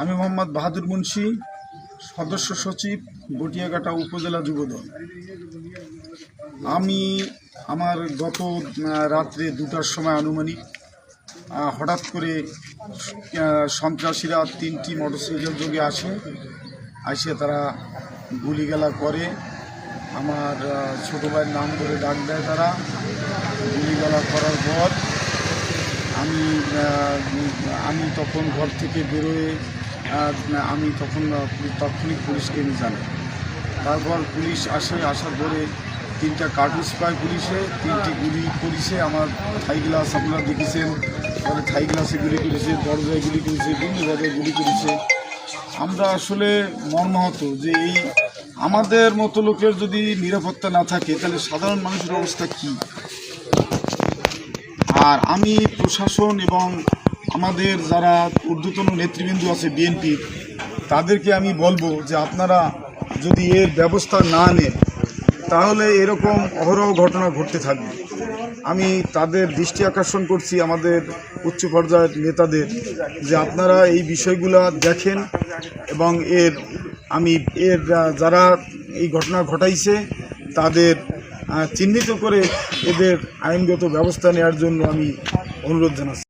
আমি মোহাম্মদ বাহাদুর মুন্সি, সদস্য সচিব, গটিয়াঘাটা উপজেলা যুবদল। আমি আমার গত রাত্রে 2টার সময় আনুমানিক হঠাৎ করে সন্ত্রাসীরা 3টি মোটরসাইকেল যোগে আসে তারা গুলিগালা করে। আমার ছোটো ভাইয়ের নাম করে ডাক দেয়। তারা গুলিগালা করার পর আমি তখন ঘর থেকে বেরোয় আমি তখন তাৎক্ষণিক পুলিশকে জানাই। তারপর পুলিশ আসার পরে 3টা কার্তুজ পায় পুলিশে, 3টি গুলি করেছে। আমার থাই গ্লাস আপনারা দেখেছেন, পরে থাই গ্লাসে গুলি করেছে, দরজায় গুলি করেছে, বিভিন্ন জায়গায় গুলি করেছে। আমরা আসলে মর্মাহত যে এই আমাদের মতো লোকের যদি নিরাপত্তা না থাকে তাহলে সাধারণ মানুষের অবস্থা কী। আর আমি প্রশাসন এবং আমাদের যারা ঊর্ধ্বতন নেতৃবৃন্দ আছে বিএনপির, তাদেরকে আমি বলবো যে আপনারা যদি এর ব্যবস্থা না নেন তাহলে এরকম অহরহ ঘটনা ঘটতে থাকবে। আমি তাদের দৃষ্টি আকর্ষণ করছি, আমাদের উচ্চ পর্যায়ের নেতাদের, যে আপনারা এই বিষয়গুলো দেখেন এবং যারা এই ঘটনা ঘটাইছে তাদের চিহ্নিত করে এদের আইনগত ব্যবস্থা নেওয়ার জন্য আমি অনুরোধ জানাচ্ছি।